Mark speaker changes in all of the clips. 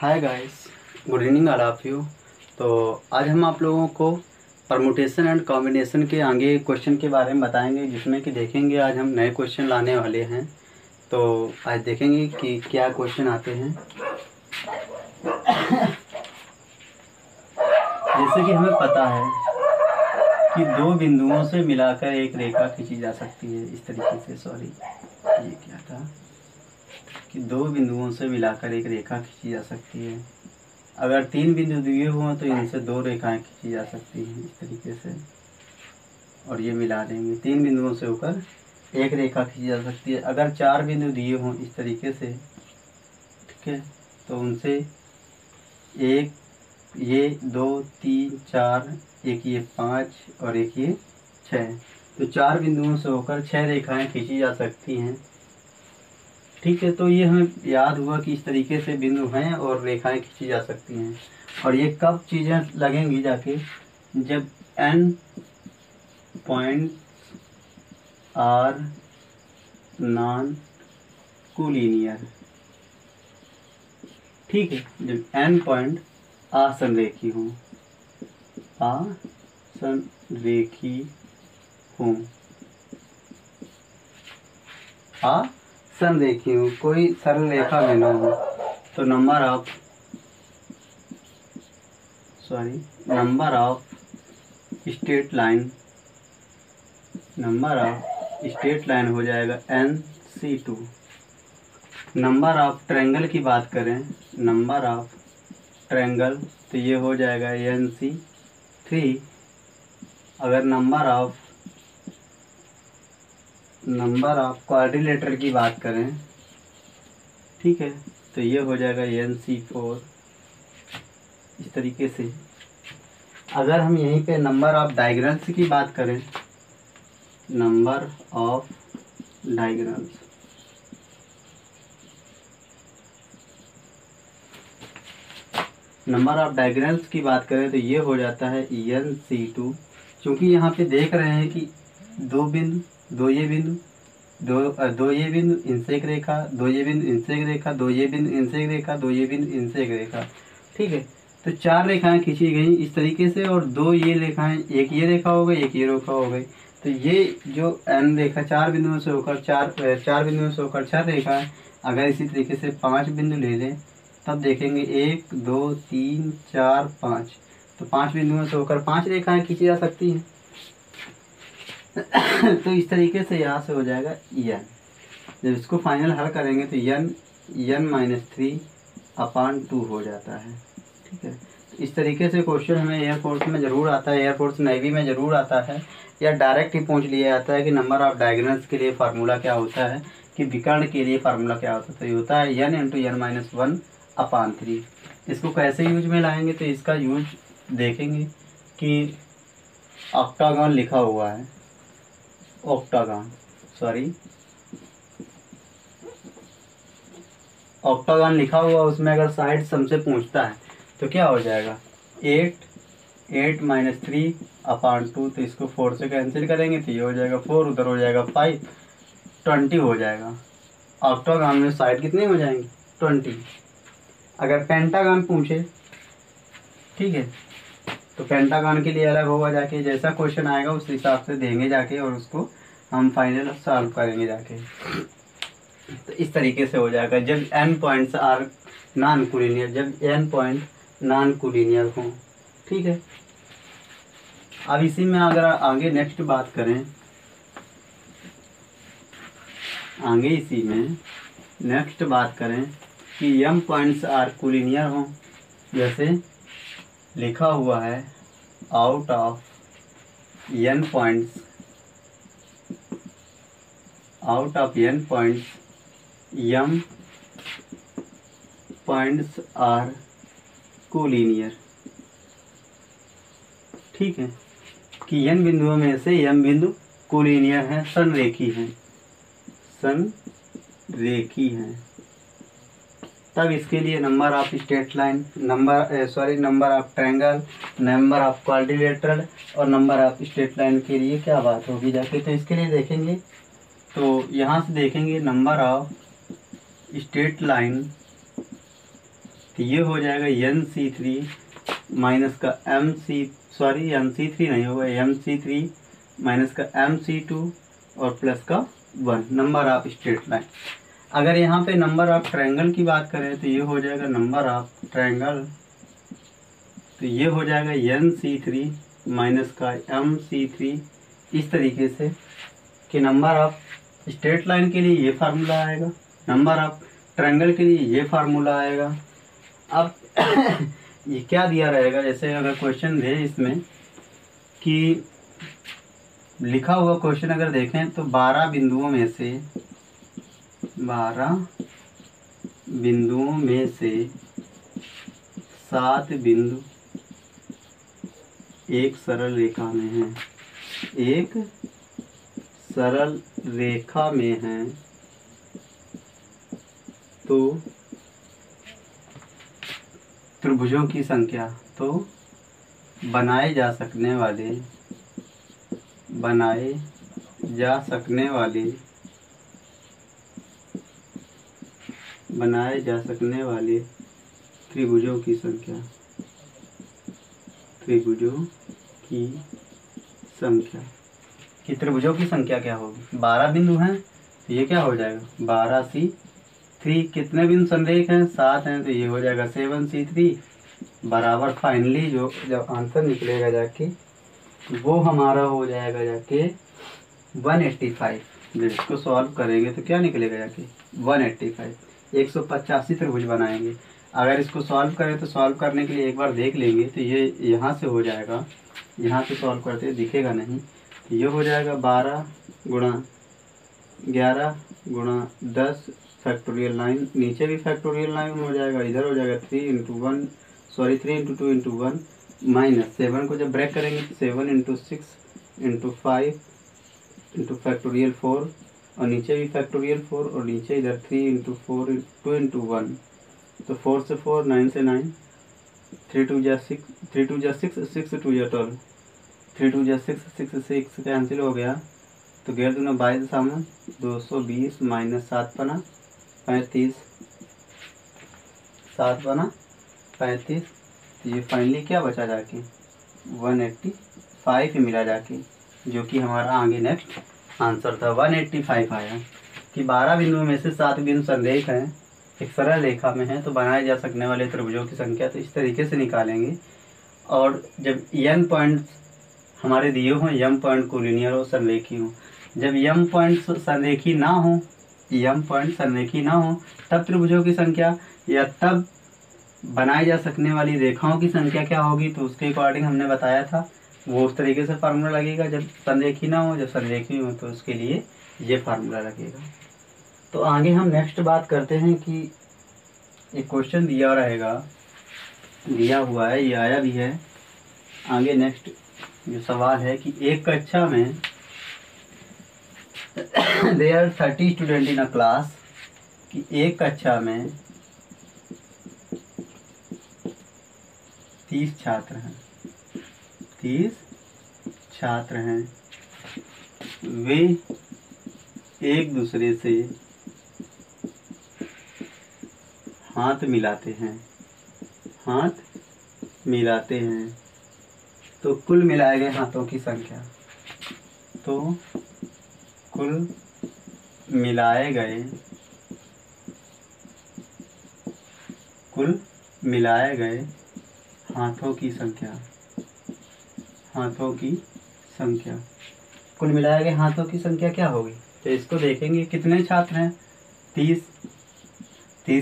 Speaker 1: Hi guys, good evening all of you. तो आज हम आप लोगों को परमुटेशन एंड कॉम्बिनेशन के आगे क्वेश्चन के बारे में बताएंगे, जिसमें कि देखेंगे आज हम नए क्वेश्चन लाने वाले हैं। तो आज देखेंगे कि क्या क्वेश्चन आते हैं। जैसे कि हमें पता है कि दो बिंदुओं से मिलाकर एक रेखा खींची जा सकती है। इस तरीके से, सॉरी ये क्या था, कि दो बिंदुओं से मिलाकर एक रेखा खींची जा सकती है। अगर तीन बिंदु दिए हुए तो इनसे दो रेखाएं खींची जा सकती हैं इस तरीके से, और ये मिला देंगे। तीन बिंदुओं से होकर एक रेखा खींची जा सकती है। अगर चार बिंदु दिए हों इस तरीके से, ठीक है, तो उनसे एक ये, दो, तीन, चार, एक ये पाँच और एक ये छः, तो चार बिंदुओं से होकर छः रेखाएं खींची जा सकती हैं। ठीक है, तो ये हमें याद हुआ कि इस तरीके से बिंदु हैं और रेखाएं खींची जा सकती हैं। और ये कब चीज़ें लगेंगी जाके, जब n point are non collinear. ठीक है, जब n पॉइंट असंरेखी हों, असंरेखी हों, असंरेखी हो, कोई सरल रेखा में न हो, तो नंबर ऑफ स्ट्रेट लाइन हो जाएगा NC2। नंबर ऑफ ट्रायंगल की बात करें, नंबर ऑफ ट्रायंगल, तो ये हो जाएगा NC3। अगर नंबर ऑफ क्वाड्रिलेटरल की बात करें, ठीक है, तो ये हो जाएगा NC4। इस तरीके से अगर हम यहीं पे नंबर ऑफ डायगोनल्स की बात करें, नंबर ऑफ डायगोनल्स की बात करें तो ये हो जाता है NC2। क्योंकि यहाँ पे देख रहे हैं कि दो ये बिंदु, दो ये बिंदु, इनसे एक रेखा, दो ये बिंदु, इनसे एक रेखा, दो ये बिंदु, इनसे एक रेखा, दो ये बिंदु, इनसे एक रेखा। ठीक है, तो चार रेखाएं खींची गई इस तरीके से, और दो ये रेखाएं, एक ये रेखा हो गई, एक ये रेखा हो गई। तो ये जो n रेखा चार बिंदुओं से होकर चार बिंदुओं से होकर चार रेखाएं, अगर इसी तरीके से पांच बिंदु ले लें, तब देखेंगे 1 2 3 4 5, तो पांच बिंदुओं से होकर पांच रेखाएं खींची जा सकती हैं। तो इस तरीके से यहाँ से हो जाएगा n। जब इसको फाइनल हल करेंगे तो n-3/2 हो जाता है। ठीक है, इस तरीके से क्वेश्चन हमें एयरफोर्स में ज़रूर आता है, एयरफोर्स नेवी में ज़रूर आता है, या डायरेक्ट ही पूछ लिया जाता है कि नंबर ऑफ डायगोनल्स के लिए फार्मूला क्या होता है, कि विकर्ण के लिए फार्मूला क्या होता है। तो ये होता है n×n-1/3। इसको कैसे यूज में लाएंगे, तो इसका यूज देखेंगे कि ऑक्टागन लिखा हुआ है, ऑक्टागन लिखा हुआ, उसमें अगर साइड हमसे पूछता है तो क्या हो जाएगा, 8 3/2। तो इसको 4 से कैंसिल करेंगे तो ये हो जाएगा 4, उधर हो जाएगा 5, 20 हो जाएगा। ऑक्टागन में साइड कितने हो जाएंगे, 20। अगर पेंटागन पूछे, ठीक है, तो पेंटागन के लिए अलग होगा, जाके जैसा क्वेश्चन आएगा उस हिसाब से देंगे जाके, और उसको हम फाइनल सॉल्व करेंगे जाके। तो इस तरीके से हो जाएगा जब n points are non collinear, जब n पॉइंट नॉन कोलिनियर हो। ठीक है, अब इसी में अगर आगे नेक्स्ट बात करें, आगे इसी में नेक्स्ट बात करें कि m पॉइंट्स आर कोलिनियर हो, जैसे लिखा हुआ है out of n points m points are collinear. ठीक है, कि n बिंदुओं में से m बिंदु कोलिनियर हैं, संरेखी हैं, तब इसके लिए number of straight line, number of triangle, number of quadrilateral और नंबर ऑफ स्ट्रेट लाइन के लिए क्या बात होगी जाके। तो इसके लिए देखेंगे, तो यहाँ से देखेंगे नंबर ऑफ स्ट्रेट लाइन तो ये हो जाएगा NC3 माइनस का NC3 नहीं होगा, MC3 माइनस का MC2 और प्लस का 1 नंबर ऑफ स्ट्रेट लाइन। अगर यहाँ पे नंबर ऑफ ट्रायंगल की बात करें तो ये हो जाएगा नंबर ऑफ ट्रायंगल, तो ये हो जाएगा NC3 माइनस का MC3 इस तरीके से कि नंबर ऑफ स्ट्रेट लाइन के लिए ये फार्मूला आएगा, नंबर ऑफ ट्रायंगल के लिए ये फार्मूला आएगा। अब ये क्या दिया रहेगा, जैसे अगर क्वेश्चन दे इसमें कि लिखा हुआ क्वेश्चन अगर देखें तो 12 बिंदुओं में से 7 बिंदु एक सरल रेखा में हैं, एक सरल रेखा में हैं, तो त्रिभुजों की संख्या, तो बनाए जा सकने वाले त्रिभुजों की संख्या, कि त्रिभुजों की संख्या क्या होगी। 12 बिंदु हैं तो ये क्या हो जाएगा 12C3, कितने बिंदु संरेख हैं 7 हैं, तो ये हो जाएगा 7C3 बराबर फाइनली जो जब आंसर निकलेगा जाके वो हमारा हो जाएगा जाके 185। जब इसको सॉल्व करेंगे तो क्या निकलेगा जाके 185, 185 त्रिभुज बनाएंगे। अगर इसको सॉल्व करें तो सॉल्व करने के लिए एक बार देख लेंगे तो ये यहाँ से हो जाएगा, यहाँ से सॉल्व करते दिखेगा नहीं, तो ये हो जाएगा 12 गुणा 11 गुणा 10 फैक्टोरियल 9, नीचे भी फैक्टोरियल 9 हो जाएगा, इधर हो जाएगा 3 इंटू 2 इंटू 1 माइनस 7 को जब ब्रेक करेंगे तो 7 इंटू 6 इंटू 5 इंटू फैक्टोरियल 4 और नीचे भी फैक्टोरियल 4 और नीचे इधर 3 इंटू 4 2 इंटू 1, तो 4 से 4 9 से 9 3 2 जा 6 3 2 जा 6 6 2 जा 12 3 2 जा 6 6 6 कैंसिल हो गया, तो 11 दूना 22 सामान 220 माइनस 7 बना 35, 7 बना 35, तो ये फाइनली क्या बचा जाके 185 मिला जाके, जो कि हमारा आगे नेक्स्ट आंसर था 185 आया। कि 12 बिंदुओं में से 7 बिंदु संरेख हैं, एक सरल रेखा में है, तो बनाए जा सकने वाले त्रिभुजों की संख्या तो इस तरीके से निकालेंगे। और जब n पॉइंट हमारे दिए हों, m पॉइंट को लीनियर हो, संरेखी हो, जब m पॉइंट संरेखी ना हो तब त्रिभुजों की संख्या या तब बनाई जा सकने वाली रेखाओं की संख्या क्या होगी, तो उसके अकॉर्डिंग हमने बताया था वो उस तरीके से फार्मूला लगेगा। जब संरेखी ना हो, जब संरेखी हो तो उसके लिए ये फार्मूला लगेगा। तो आगे हम नेक्स्ट बात करते हैं कि एक क्वेश्चन दिया रहेगा, दिया हुआ है, ये आया भी है। आगे नेक्स्ट जो सवाल है कि एक कक्षा में there are 30 student in a class, कि एक कक्षा में 30 छात्र हैं, वे एक दूसरे से हाथ मिलाते हैं, तो कुल मिलाए गए हाथों की संख्या, हाथों की संख्या, कुल मिलाए गए हाथों की संख्या क्या होगी। तो इसको देखेंगे कितने छात्र हैं 30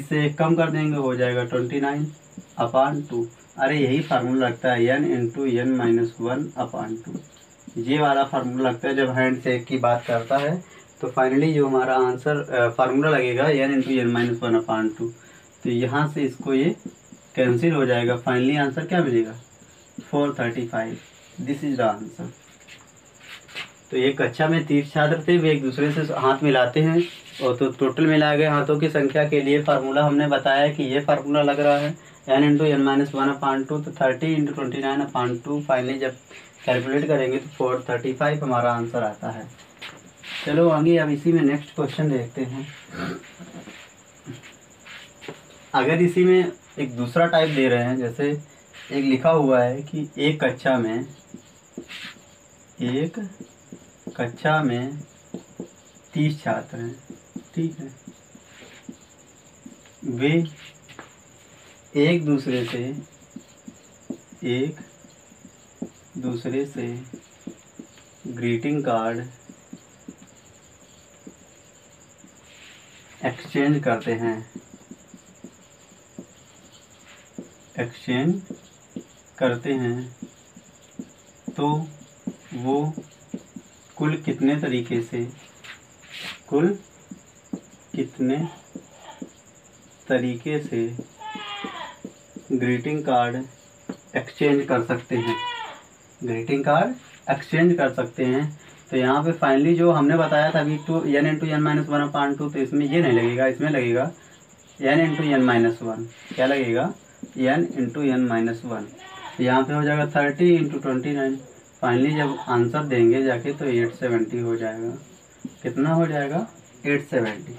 Speaker 1: से एक कम कर देंगे, हो जाएगा 29/2। अरे यही फार्मूला लगता है n इंटू n माइनस 1/2, ये वाला फार्मूला लगता है जब हैंड से की बात करता है। तो फाइनली जो हमारा आंसर फार्मूला लगेगा n इंटू n माइनस 1/2, तो यहाँ से इसको ये कैंसिल हो जाएगा। फाइनली आंसर क्या मिलेगा 435, दिस इज द आंसर। तो एक कक्षा में 30 छात्र थे, वे एक दूसरे से हाथ मिलाते हैं, और तो टोटल मिलाए गए हाथों की संख्या के लिए फार्मूला हमने बताया कि ये फार्मूला लग रहा है n इंटू n माइनस 1/2, तो 30 इंटू 29/2। फाइनली जब कैलकुलेट करेंगे तो 435 हमारा आंसर आता है। चलो आगे अब इसी में नेक्स्ट क्वेश्चन देखते हैं। अगर इसी में एक दूसरा टाइप दे रहे हैं, जैसे एक लिखा हुआ है कि एक कक्षा में 30 छात्र हैं, ठीक है। वे एक दूसरे से ग्रीटिंग कार्ड एक्सचेंज करते हैं तो वो कुल कितने तरीके से ग्रीटिंग कार्ड एक्सचेंज कर सकते हैं। तो यहाँ पे फाइनली जो हमने बताया था अभी n इंटू n माइनस 1/2, तो इसमें ये नहीं लगेगा, इसमें लगेगा n इंटू n माइनस 1। क्या लगेगा? n into n minus 1। तो यहाँ पे हो जाएगा 30 इंटू 29। फाइनली जब आंसर देंगे जाके तो 870 हो जाएगा। कितना हो जाएगा? 870।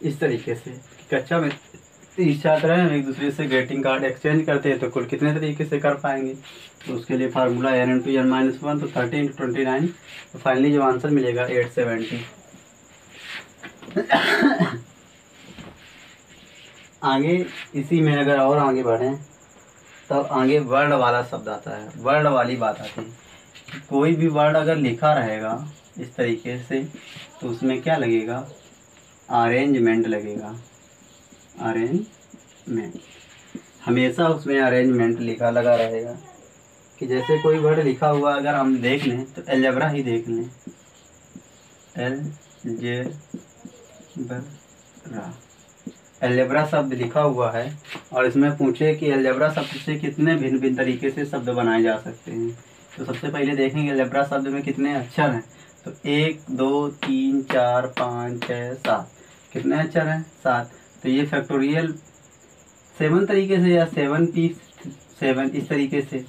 Speaker 1: इस तरीके से कक्षा में 30 छात्र हैं, एक दूसरे से ग्रीटिंग कार्ड एक्सचेंज करते हैं तो कुल कितने तरीके से कर पाएंगे। तो उसके लिए formula n into n minus 1, तो 30 इंटू 29। तो फाइनली जो आंसर मिलेगा 870। आगे इसी में अगर और आगे बढ़ें तब आगे वर्ड वाला शब्द आता है, वर्ड वाली बात आती है। कोई भी वर्ड अगर लिखा रहेगा इस तरीके से तो उसमें क्या लगेगा? अरेंजमेंट लगेगा। अरेंजमेंट, हमेशा उसमें अरेंजमेंट लिखा लगा रहेगा। कि जैसे कोई वर्ड लिखा हुआ अगर हम देख लें तो अलजेब्रा ही देख लें, अलजेब्रा शब्द लिखा हुआ है और इसमें पूछे कि अलजेब्रा शब्द से कितने भिन्न भिन्न तरीके से शब्द बनाए जा सकते हैं। तो सबसे पहले देखेंगे अलजेब्रा शब्द में कितने अक्षर हैं। तो 1 2 3 4 5 6 7, कितने अक्षर हैं? 7। तो ये फैक्टोरियल 7 तरीके से या 7p7 इस तरीके से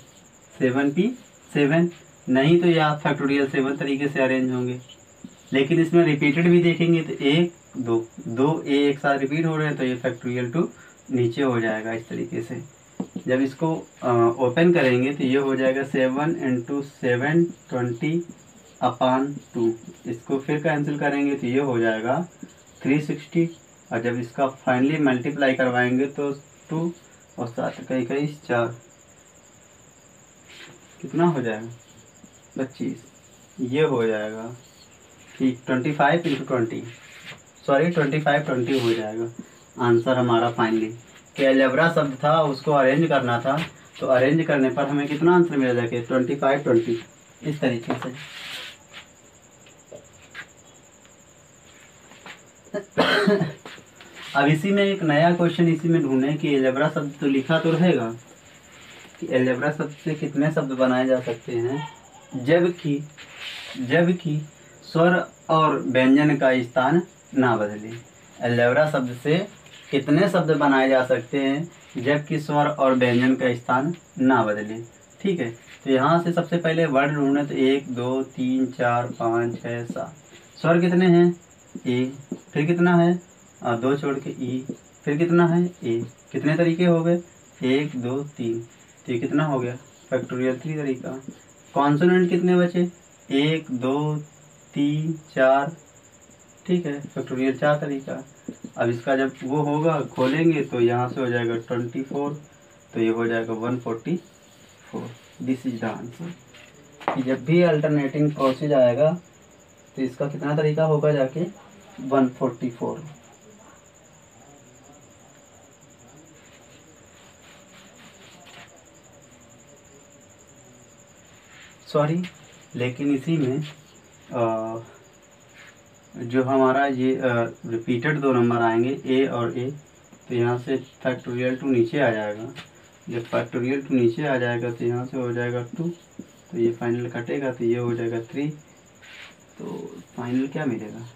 Speaker 1: 7p7 नहीं, तो या फैक्टोरियल 7 तरीके से अरेंज होंगे। लेकिन इसमें रिपीटेड भी देखेंगे तो 1 2 ए एक साथ रिपीट हो रहे हैं तो ये फैक्टोरियल 2 नीचे हो जाएगा इस तरीके से। जब इसको ओपन करेंगे तो ये हो जाएगा 7 इंटू 7 20/2। इसको फिर कैंसिल करेंगे तो ये हो जाएगा 360। और जब इसका फाइनली मल्टीप्लाई करवाएंगे तो 2 और 7 कई 4, कितना हो जाएगा? 25। ये हो जाएगा ठीक 25 इंटू 20 हो जाएगा आंसर हमारा फाइनली। कि अलजेब्रा शब्द था उसको अरेंज करना था, तो अरेंज करने पर हमें कितना आंसर मिला जाके 25 इस तरीके से। अब इसी में एक नया क्वेश्चन इसी में ढूंढे कि अलजेब्रा शब्द तो लिखा तो रहेगा कि अलजेब्रा शब्द से कितने शब्द बनाए जा सकते हैं, जबकि स्वर और व्यंजन का स्थान ना बदले। अलजेब्रा शब्द से कितने शब्द बनाए जा सकते हैं जबकि स्वर और व्यंजन का स्थान ना बदले। ठीक है, तो यहाँ से सबसे पहले वर्ड ढूंढे तो 1 2 3 4 5 6 7। स्वर कितने हैं? ए। फिर कितना है? 2 छोड़ के ई। फिर कितना है? ए। कितने तरीके हो गए? 1 2 3। तो ये कितना हो गया? फैक्टोरियल 3 तरीका। कॉन्सोनेंट कितने बचे? 1 2 3 4। ठीक है, फैक्टोरियल 4 तरीका। अब इसका जब वो होगा खोलेंगे तो यहाँ से हो जाएगा 24, तो ये हो जाएगा 144। This is the answer. कि जब भी अल्टरनेटिंग प्रोसेस आएगा तो इसका कितना तरीका होगा जाके 144। सॉरी, लेकिन इसी में जो हमारा ये रिपीटेड 2 नंबर आएंगे ए और ए, तो यहाँ से फैक्टोरियल 2 नीचे आ जाएगा। जब फैक्टोरियल 2 नीचे आ जाएगा तो यहाँ से हो जाएगा 2, तो ये फाइनल कटेगा तो ये हो जाएगा 3। तो फाइनल क्या मिलेगा?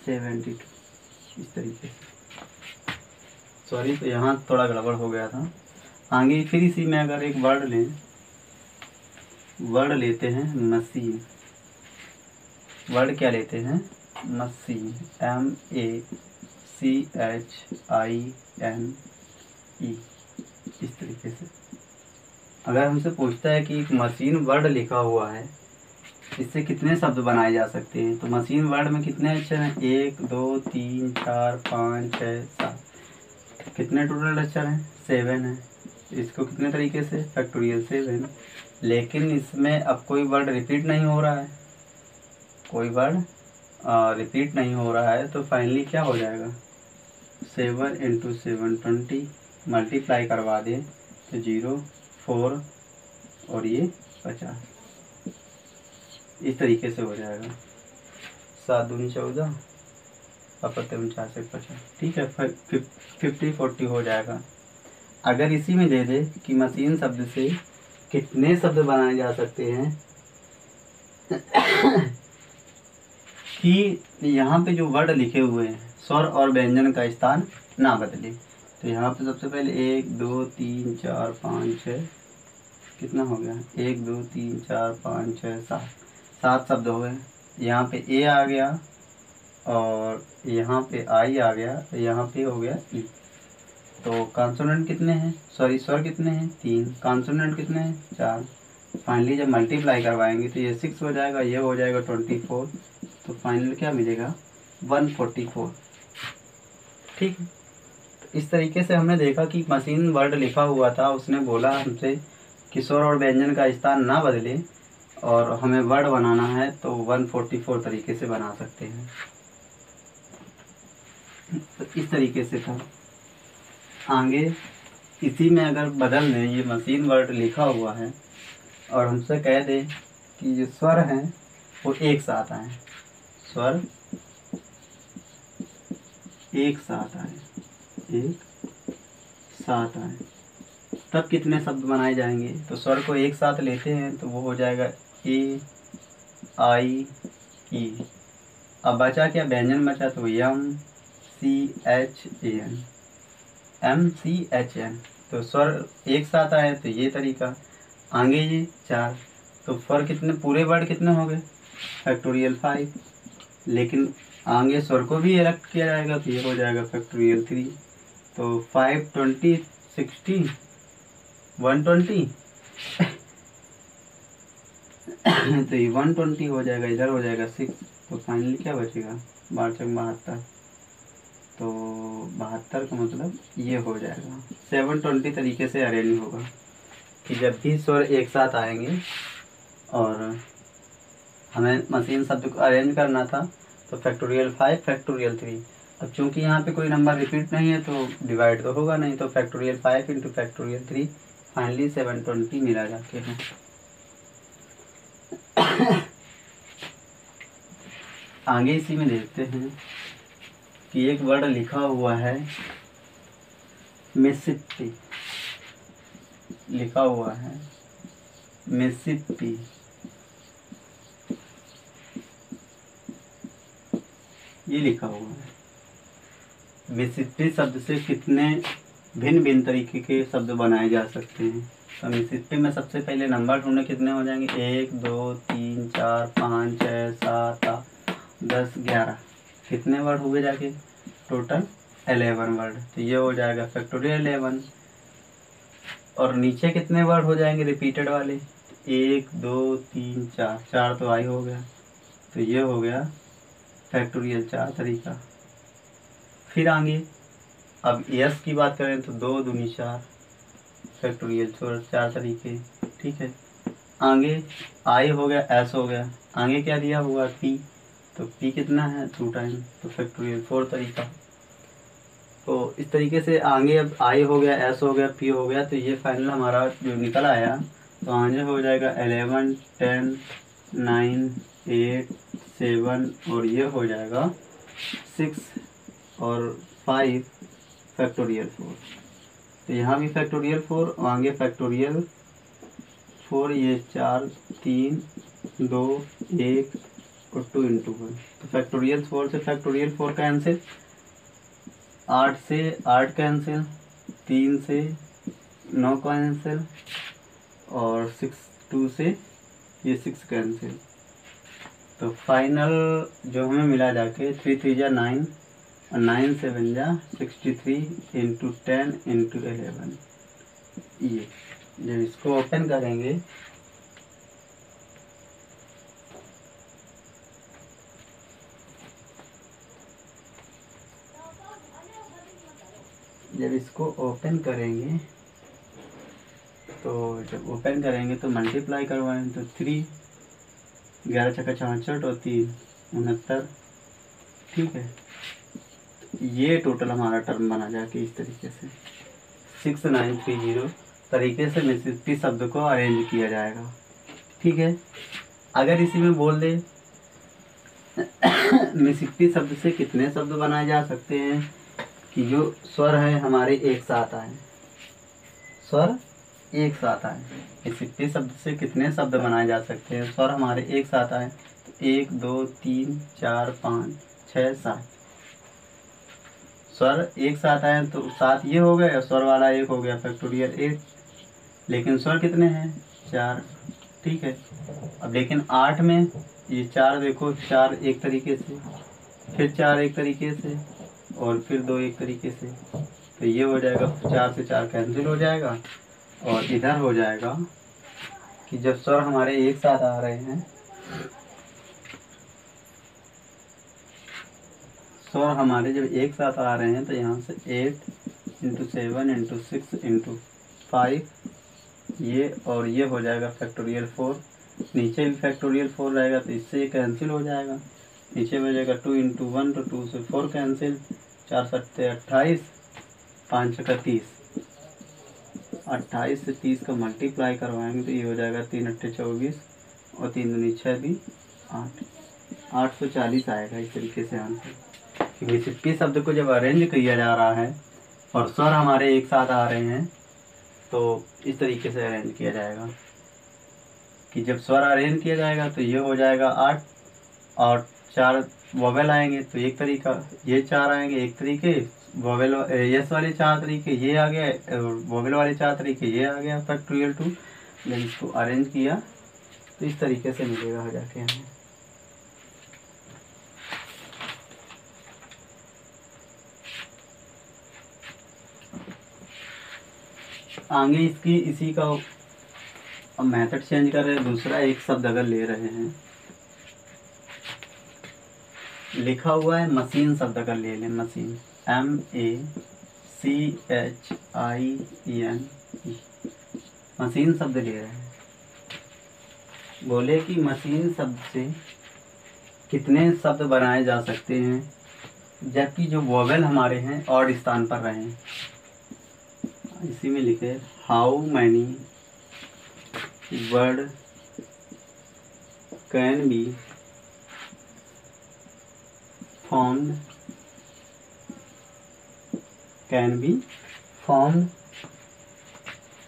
Speaker 1: 72 इस तरीके से। सॉरी, तो यहाँ थोड़ा गड़बड़ हो गया था। आगे फिर इसी में अगर एक वर्ड लेते हैं मशीन। वर्ड क्या लेते हैं? Machine, MACHINE। CHINE, इस तरीके से। अगर हमसे पूछता है कि एक मशीन वर्ड लिखा हुआ है, इससे कितने शब्द बनाए जा सकते हैं, तो मशीन वर्ड में कितने अक्षर हैं, 1 2 3 4 5 6 7, कितने टोटल अक्षर हैं, 7 हैं। इसको कितने तरीके से, फैक्टोरियल 7। लेकिन इसमें अब कोई वर्ड रिपीट नहीं हो रहा है, कोई वर्ड रिपीट नहीं हो रहा है, तो फाइनली क्या हो जाएगा, 7 × 7 20, मल्टीप्लाई करवा दें तो 0 4 और ये 50, इस तरीके से हो जाएगा। 7 दूनी 14 और 49 से 50, ठीक है, 50 40 हो जाएगा। अगर इसी में दे दे कि मशीन शब्द से कितने शब्द बनाए जा सकते हैं कि यहाँ पे जो वर्ड लिखे हुए हैं स्वर और व्यंजन का स्थान ना बदले, तो यहाँ पे सबसे पहले 1 2 3 4 5 6, कितना हो गया, 1 2 3 4 5 6 7, 7 शब्द हो गए। यहाँ पे ए आ गया और यहाँ पे आई आ गया, यहाँ पे हो गया ई। तो कॉन्सोनेंट कितने हैं, सॉरी स्वर कितने हैं, 3, कॉन्सोनेंट कितने हैं, 4। फाइनली जब मल्टीप्लाई करवाएंगे तो ये 6 हो जाएगा, ये हो जाएगा 24, तो फाइनल क्या मिलेगा, 144, ठीक है। तो इस तरीके से हमने देखा कि मशीन वर्ड लिखा हुआ था, उसने बोला हमसे कि स्वर और व्यंजन का स्थान ना बदले और हमें वर्ड बनाना है, तो 144 तरीके से बना सकते हैं। तो इस तरीके से था। आगे इसी में अगर बदल दें, ये मशीन वर्ड लिखा हुआ है और हमसे कह दे कि जो स्वर हैं वो एक साथ आए, स्वर एक साथ आए, एक साथ आए, तब कितने शब्द बनाए जाएंगे, तो स्वर को एक साथ लेते हैं तो वो हो जाएगा ए आई ई। अब बचा क्या, व्यंजन बचा, तो MCHAN, तो स्वर एक साथ आए तो ये तरीका। आगे ये 4, तो स्वर कितने, पूरे वर्ड कितने हो गए, फैक्टोरियल 5। लेकिन आगे स्वर को भी अलग किया जाएगा तो ये हो जाएगा फैक्टोरियल 3। तो 5 20 60 120 तो ये 120 हो जाएगा, इधर हो जाएगा 6, तो फाइनली क्या बचेगा, 12×72, तो 72 का मतलब ये हो जाएगा। 720 तरीके से अरेंज होगा कि जब भी स्वर एक साथ आएंगे और हमें मशीन शब्द को अरेंज करना था, तो फैक्टोरियल 5 फैक्टोरियल 3। अब चूंकि यहाँ पे कोई नंबर रिपीट नहीं है तो डिवाइड तो होगा नहीं, तो फैक्टोरियल 5 × फैक्टोरियल 3, फाइनली 720 मिला जाके है। आगे इसी में देखते हैं कि एक वर्ड लिखा हुआ है मिसिसिपी, लिखा हुआ है मिसिसिपी, ये लिखा हुआ है। मिसिसिपी शब्द से कितने भिन्न भिन्न तरीके के शब्द बनाए जा सकते हैं, तो मिसिसिपी में सबसे पहले नंबर ढूंढने, कितने हो जाएंगे, 1 2 3 4 5 6 7 8 10 11, कितने वर्ड हुए जाके, टोटल 11 वर्ड, तो ये हो जाएगा फैक्टोरियल 11। और नीचे कितने वर्ड हो जाएंगे रिपीटेड वाले, 1 2 3 4, 4 तो आई हो गया, तो ये हो गया फैक्टोरियल 4 तरीका। फिर आगे अब यस की बात करें तो 2 दूनी 4, फैक्टोरियल 4 तरीके, ठीक है। आगे आई हो गया, एस हो गया, आगे क्या दिया हुआ, पी, तो पी कितना है, 2 टाइम, तो फैक्टोरियल 4 तरीका। तो इस तरीके से आगे अब आई हो गया, एस हो गया, पी हो गया, तो ये फाइनल हमारा जो निकल आया, तो आगे हो जाएगा 11 10 9 8 7 और ये हो जाएगा 6 और 5 फैक्टोरियल 4। तो यहाँ भी फैक्टोरियल 4 और आगे फैक्टोरियल 4, ये 4 3 2 1 और 2 × 1, तो फैक्टोरियल 4 से फैक्टोरियल 4 कैंसिल, 8 से 8 कैंसिल, 3 से 9 कैंसिल और 2 से ये 6 कैंसिल। तो फाइनल जो हमें मिला जाके 3 3 9 और 9 से 63 इंटू 10 इंटू 11। ये जब इसको ओपन करेंगे तो जब ओपन करेंगे तो मल्टीप्लाई करवाएं तो 3, 11 छक्का 64 और 3 69। ठीक है, ये टोटल हमारा टर्म बना जाके इस तरीके से 6930 तरीके से मिसिसिपी शब्द को अरेंज किया जाएगा। ठीक है, अगर इसी में बोल दे मिसिसिपी शब्द से कितने शब्द बनाए जा सकते हैं कि जो स्वर है हमारे एक साथ आए, स्वर एक साथ आए। मिसिसिपी शब्द से कितने शब्द बनाए जा सकते हैं, स्वर हमारे एक साथ आए तो 1 2 3 4 5 6 7 स्वर एक साथ आए तो 7 ये हो गए और स्वर वाला 1 हो गया, फैक्टोरियल 8। लेकिन स्वर कितने हैं, 4। ठीक है, अब लेकिन 8 में ये 4 देखो, 4 एक तरीके से, फिर 4 एक तरीके से और फिर 2 एक तरीके से, तो ये हो जाएगा 4 से 4 कैंसिल हो जाएगा। और इधर हो जाएगा कि जब स्वर हमारे एक साथ आ रहे हैं, स्वर हमारे जब एक साथ आ रहे हैं तो यहाँ से 8 इंटू 7 इंटू 6 इंटू 5 ये, और ये हो जाएगा फैक्टोरियल 4। नीचे भी फैक्टोरियल 4 रहेगा तो इससे ये कैंसिल हो जाएगा। नीचे में जाएगा 2 इंटू 1 तो 2 से 4 कैंसिल, 4 सत्ते 28, 5 छक्का 30, 28 से 30 का मल्टीप्लाई करवाएंगे तो ये हो जाएगा 3 अट्ठे 24 और 3 दूनी 6 भी 8, 840 आएगा। इस तरीके से आंसर कि मिसिसिपी शब्द को जब अरेंज किया जा रहा है और स्वर हमारे एक साथ आ रहे हैं तो इस तरीके से अरेंज किया जाएगा कि जब स्वर अरेंज किया जाएगा तो ये हो जाएगा 8 और 4 वोवेल आएंगे तो एक तरीका, ये 4 आएंगे एक तरीके, वोवेल यस वाले 4 तरीके ये आ गया, वोवेल वाले 4 तरीके ये आ गया फैक्टोरियल 2। जब इसको अरेंज किया तो इस तरीके से मिलेगा हो जाके हमें। आगे इसकी इसी का अब मेथड चेंज कर रहे हैं, दूसरा एक शब्द अगर ले रहे हैं, लिखा हुआ है मशीन शब्द अगर ले लें, मशीन MACHIN, मशीन शब्द ले रहे हैं, बोले कि मशीन शब्द से कितने शब्द बनाए जा सकते हैं जबकि जो वोवेल हमारे हैं ऑड स्थान पर रहे हैं। इसी में लिखे how many word can be formed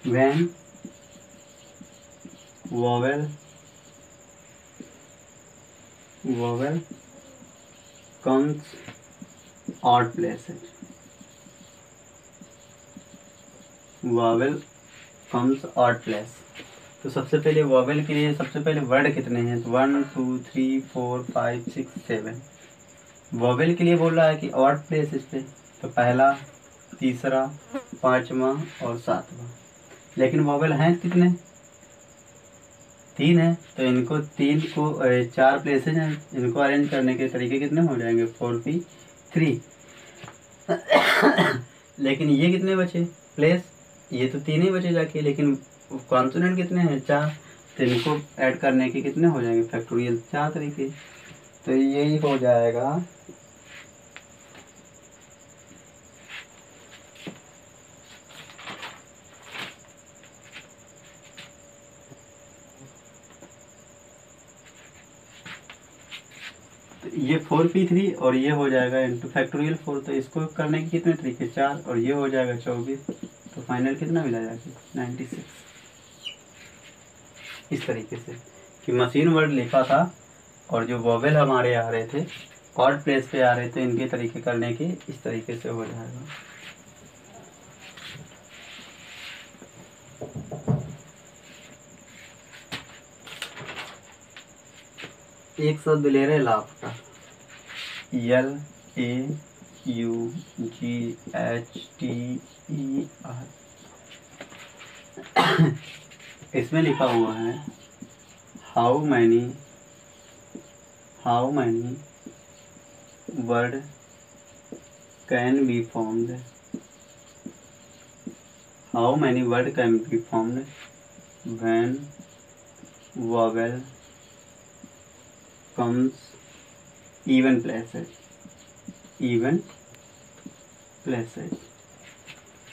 Speaker 1: when vowel comes odd places, vowel comes odd place। तो सबसे पहले वोवेल के लिए सबसे पहले वर्ड कितने हैं, तो 1 2 3 4 5 6 7। वोवेल के लिए बोल रहा है कि ऑड प्लेस इस पे, तो पहला, तीसरा, 5वां और 7वां। लेकिन वोवेल हैं कितने, 3 हैं, तो इनको 3 को 4 प्लेसेज हैं, इनको अरेंज करने के तरीके कितने हो जाएंगे 4p3। लेकिन ये कितने बचे प्लेस, ये तो 3 ही बचे जाके, लेकिन कॉन्सोनेंट कितने हैं 4, तो इनको ऐड करने के कितने हो जाएंगे फैक्टोरियल 4 तरीके। तो यही हो जाएगा तो ये 4p3 और ये हो जाएगा इंटू फैक्टोरियल 4। तो इसको करने के कितने तरीके 4 और ये हो जाएगा 24। तो फाइनल कितना मिला जाके 96। इस तरीके से कि मशीन वर्ड लिखा था और जो वोवेल हमारे आ रहे थे ऑड प्लेस पे आ रहे थे, इनके तरीके करने के इस तरीके से हो जाएगा। एक शब्द ले रहे लापता, LAPTA, HUGHTER। इसमें लिखा हुआ है how many word can be formed, how many word can be formed when vowel comes even places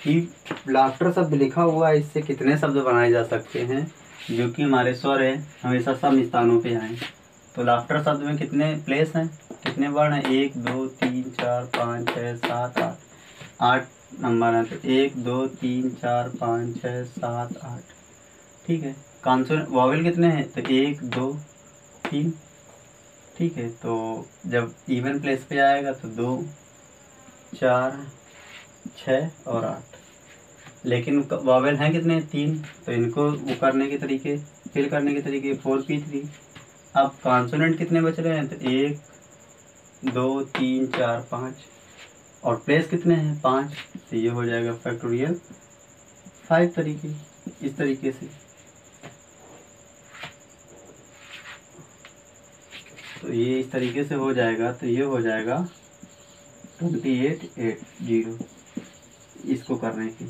Speaker 1: कि लाफ्टर शब्द लिखा हुआ है, इससे कितने शब्द बनाए जा सकते हैं जो कि हमारे स्वर है हमेशा सम स्थानों पे आए। तो लाफ्टर शब्द में कितने प्लेस हैं, कितने वर्ण हैं, 1 2 3 4 5 6 7 8, 8 नंबर है। तो 1 2 3 4 5 6 7 8, ठीक है। कॉन्सोनेंट वॉवेल कितने हैं, तो 1 2 3, ठीक है। तो जब इवन प्लेस पे आएगा तो 2 4 6 और 8, लेकिन वॉवेल हैं कितने, 3। तो इनको वो करने के तरीके, फिल करने के तरीके 4p3। अब कॉन्सोनेंट कितने बच रहे हैं, तो 1 2 3 4 5, और प्लेस कितने हैं, 5। तो ये हो जाएगा फैक्टोरियल 5 तरीके, इस तरीके से। तो ये इस तरीके से हो जाएगा। तो ये हो जाएगा 2880 इसको करने की।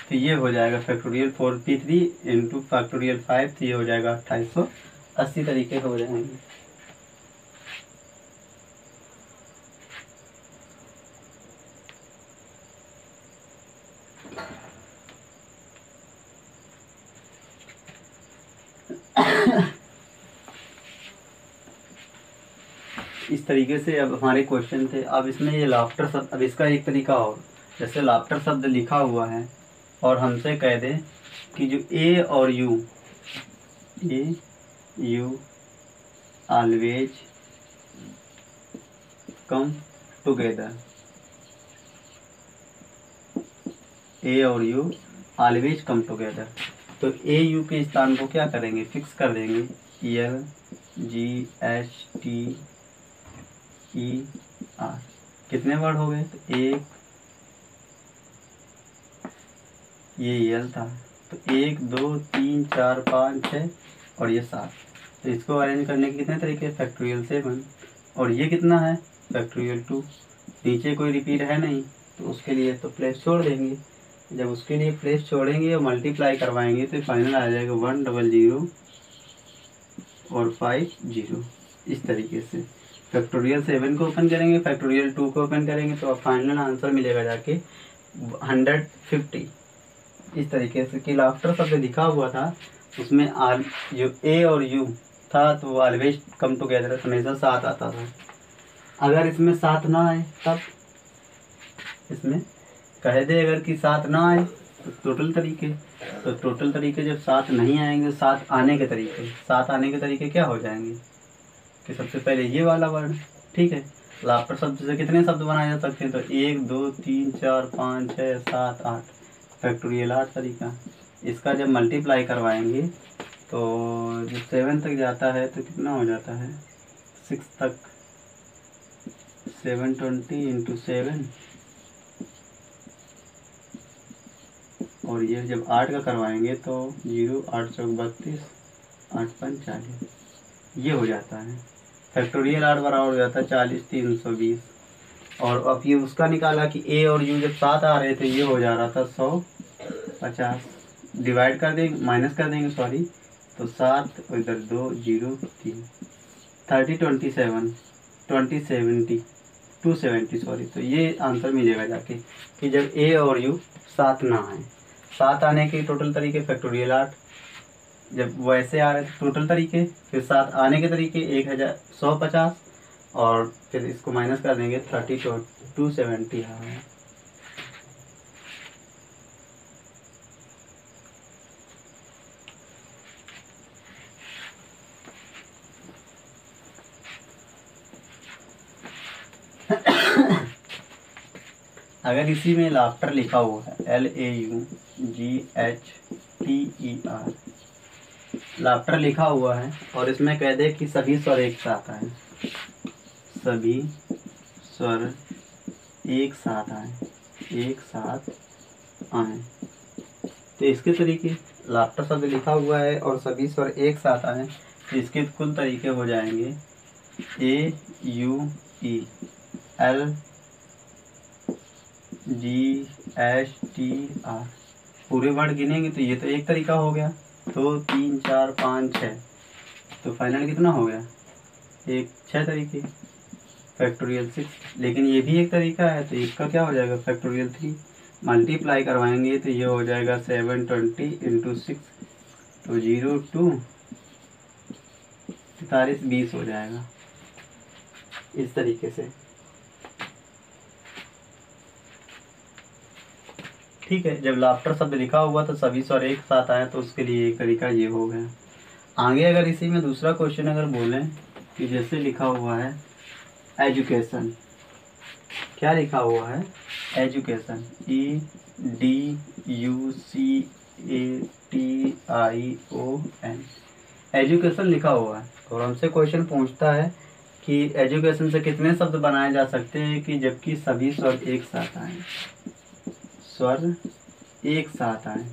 Speaker 1: तो ये हो जाएगा फैक्टोरियल 4p3 इंटू फैक्टोरियल 5, तो ये हो जाएगा 2880 तरीके हो जाएंगे। इस तरीके से अब हमारे क्वेश्चन थे। अब इसमें ये लाफ्टर शब्द, अब इसका एक तरीका और, जैसे लाफ्टर शब्द लिखा हुआ है और हमसे कह दें कि जो ए और यू ऑलवेज कम टुगेदर, ए और यू ऑलवेज कम टुगेदर। तो ए यू के स्थान को क्या करेंगे, फिक्स कर देंगे, LGHTER। कितने वर्ड हो गए, तो एक, ये यल था, तो 1 2 3 4 5 6 और ये 7। तो इसको अरेंज करने के कितने तरीके, फैक्टोरियल 7, और ये कितना है, फैक्टोरियल 2। नीचे कोई रिपीट है नहीं, तो उसके लिए तो प्लेस छोड़ देंगे। जब उसके लिए प्लेस छोड़ेंगे और मल्टीप्लाई करवाएंगे तो फाइनल आ जाएगा 100 और 50, इस तरीके से। फैक्टोरियल 7 को ओपन करेंगे, फैक्टोरियल 2 को ओपन करेंगे, तो अब फाइनल आंसर मिलेगा जाके 150। इस तरीके से कि लाफ्टर शब्द लिखा हुआ था उसमें जो ए और यू था तो वो ऑलवेज कम टुगेदर, हमेशा साथ आता था। अगर इसमें साथ ना आए तब इसमें कह दे अगर कि साथ ना आए तो टोटल तरीके जब साथ नहीं आएंगे, साथ आने के तरीके क्या हो जाएंगे कि सबसे पहले ये वाला वर्ड, ठीक है। लाफ्टर शब्द से कितने शब्द बनाए जा सकते हैं, तो 1 2 3 4 5 6 7 8, फैक्टोरियल 8 तरीका। इसका जब मल्टीप्लाई करवाएंगे तो जब 7 तक जाता है तो कितना हो जाता है, 6 तक, 720 इंटू 7, और ये जब 8 का करवाएंगे तो 0 8 चौक 32, 8 5 40, ये हो जाता है। फैक्टोरियल 8 बराबर हो जाता है 40 320। और अब ये उसका निकाला कि ए और यू जब साथ आ रहे थे ये हो जा रहा था 150, डिवाइड कर देंगे, माइनस कर देंगे सॉरी, तो 7 और इधर 2 0 3, 30 27 20 270 सॉरी। तो ये आंसर मिलेगा जाके कि जब ए और यू साथ ना आए। साथ आने के टोटल तरीके फैक्टोरियल 8, जब वैसे आ रहे थे टोटल तरीके, फिर साथ आने के तरीके 150, और फिर इसको माइनस कर देंगे 30 270 आ रहा है। अगर इसी में लाफ्टर लिखा हुआ है LAUGHTER, लाफ्टर लिखा हुआ है और इसमें कह दे कि सभी स्वर एक साथ आए, सभी स्वर एक साथ आए, एक साथ आए। तो इसके तरीके, लाफ्टर शब्द लिखा हुआ है और सभी स्वर एक साथ आए, तो इसके कुल तरीके हो जाएंगे A U E L G H T R। पूरे वर्ड गिनेंगे तो ये तो एक तरीका हो गया, 2 3 4 5 6, तो फाइनल कितना हो गया, एक 6 तरीके, फैक्टोरियल 6। लेकिन ये भी एक तरीका है, तो इसका क्या हो जाएगा, फैक्टोरियल 3। मल्टीप्लाई करवाएंगे तो ये हो जाएगा 720 इंटू 6, तो 0 2 43 20 हो जाएगा इस तरीके से। ठीक है, जब लाफ्टर शब्द लिखा हुआ तो सभी स्वर एक साथ आए, तो उसके लिए एक तरीका ये हो गया। आगे अगर इसी में दूसरा क्वेश्चन अगर बोलें कि जैसे लिखा हुआ है एजुकेशन, क्या लिखा हुआ है, एजुकेशन EDUCATION, एजुकेशन लिखा हुआ है, और हमसे क्वेश्चन पूछता है कि एजुकेशन से कितने शब्द बनाए जा सकते हैं कि जबकि सभी स्वर एक साथ आए, स्वर एक साथ आए,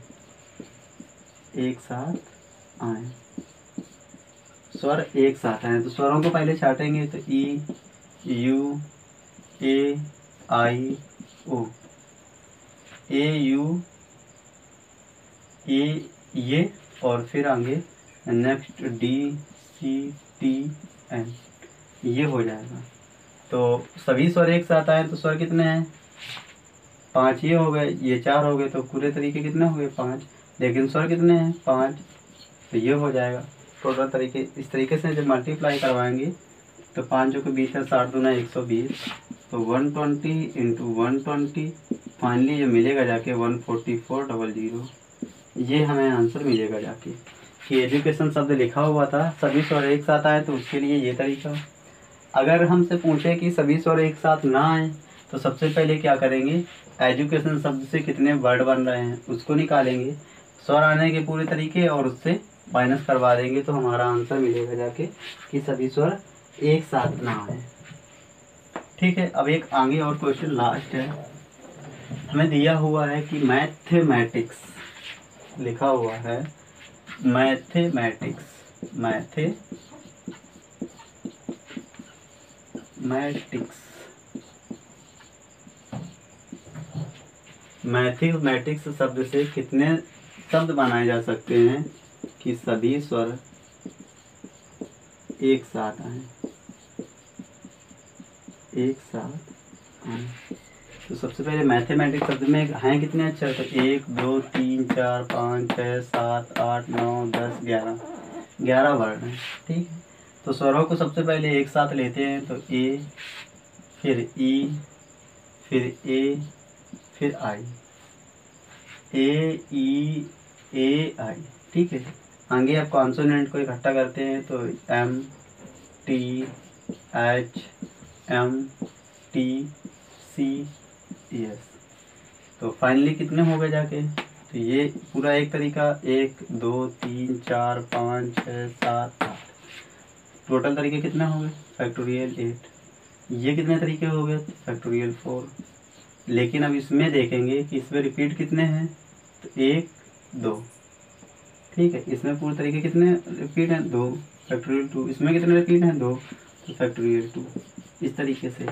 Speaker 1: एक साथ आए, स्वर एक साथ आए। तो स्वरों को पहले छाटेंगे तो E U A I O, A U A ये, और फिर आगे next D C T N, ये हो जाएगा। तो सभी स्वर एक साथ आए तो स्वर कितने हैं, 5 ये हो गए, ये 4 हो गए, तो पूरे तरीके कितने हो गए, 5। लेकिन स्वर कितने हैं, 5, तो ये हो जाएगा टोटल तरीके। इस तरीके से जब मल्टीप्लाई करवाएंगे तो 5 जो के 20 है, 60 दूना 120, तो 120 इंटू 120, फाइनली जो मिलेगा जाके 14400, ये हमें आंसर मिलेगा जाके कि एजुकेशन शब्द लिखा हुआ था, सभी स्वर एक साथ आए, तो उसके लिए ये तरीका। अगर हमसे पूछे कि सभी स्वर एक साथ ना आए, तो सबसे पहले क्या करेंगे, एजुकेशन शब्द से कितने वर्ड बन रहे हैं उसको निकालेंगे, स्वर आने के पूरे तरीके और उससे माइनस करवा देंगे, तो हमारा आंसर मिलेगा जाके कि सभी स्वर एक साथ ना आए। ठीक है, अब एक आगे और क्वेश्चन लास्ट है। हमें दिया हुआ है कि मैथमेटिक्स लिखा हुआ है, मैथमेटिक्स मैथमेटिक्स शब्द से कितने शब्द बनाए जा सकते हैं कि सभी स्वर एक साथ आए, एक साथ आए। तो सबसे पहले मैथमेटिक्स शब्द में हैं कितने अक्षर, तो 1 2 3 4 5 6 7 8 9 10 11 वर्ड हैं। ठीक है, तो स्वरों को सबसे पहले एक साथ लेते हैं, तो ए, फिर ई, फिर ए, फिर आई, A E A I। ठीक है, आगे आप कॉन्सोनेंट को इकट्ठा करते हैं तो M T H M T C S, तो फाइनली कितने हो गए जाके, तो ये पूरा एक तरीका, 1 2 3 4 5 6 7 8, टोटल तरीके कितने हो गए, फैक्टोरियल 8। ये कितने तरीके हो गए, फैक्टोरियल 4। लेकिन अब इसमें देखेंगे कि इसमें रिपीट कितने हैं, तो 1 2। ठीक है, इसमें पूरे तरीके कितने रिपीट हैं, 2, फैक्टोरियल 2। इसमें कितने रिपीट हैं, 2, तो फैक्टोरियल 2। इस तरीके से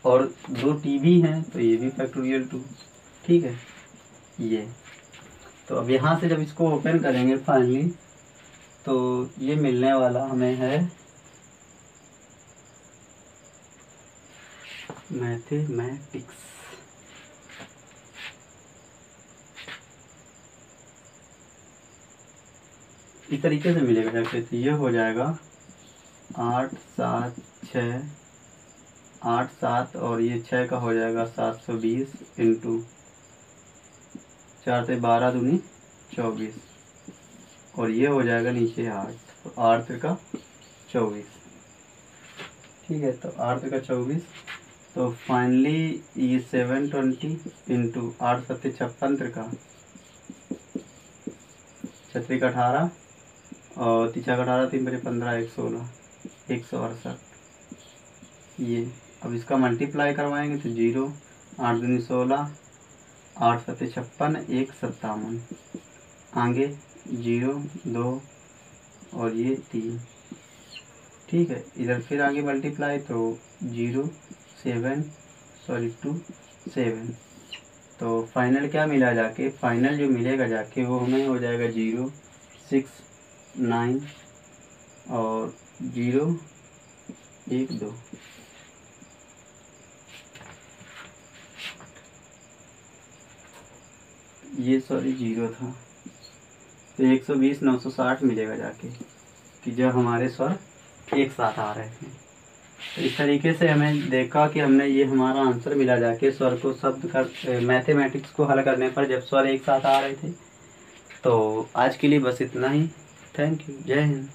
Speaker 1: और 2 टी भी हैं, तो ये भी फैक्टोरियल 2। ठीक है, ये तो अब यहाँ से जब इसको ओपन करेंगे फाइनली, तो ये मिलने वाला हमें है मैथमेटिक्स। इस तरीके से मिलेगा जैसे, तो ये हो जाएगा 8 7 6 8 7, और ये 6 का हो जाएगा 720 इंटू 4 से 12 दूनी 24, और ये हो जाएगा नीचे 8, तो 8 का 24। ठीक है, तो 8 का 24, तो फाइनली ये 720 इंटू 8 7 56 का 6 का 18, और 3 का 18 3 बजे 15 1 16, 168 ये। अब इसका मल्टीप्लाई करवाएंगे तो 0, 8 दूनी 16, 8 सत्ते 56, 1 57, आगे 0 2 और ये 3। ठीक है, इधर फिर आगे मल्टीप्लाई तो 0 7 2 7। तो फाइनल क्या मिला जाके, फाइनल जो मिलेगा जाके वो हमें हो जाएगा 0 6 9 और 0 1 2। ये सॉरी 0 था, तो 120 960 मिलेगा जाके कि जब हमारे स्वर एक साथ आ रहे हैं। तो इस तरीके से हमें देखा कि हमने ये हमारा आंसर मिला जाके स्वर को शब्द का मैथमेटिक्स को हल करने पर जब स्वर एक साथ आ रहे थे। तो आज के लिए बस इतना ही। Thank you. जय हिंद।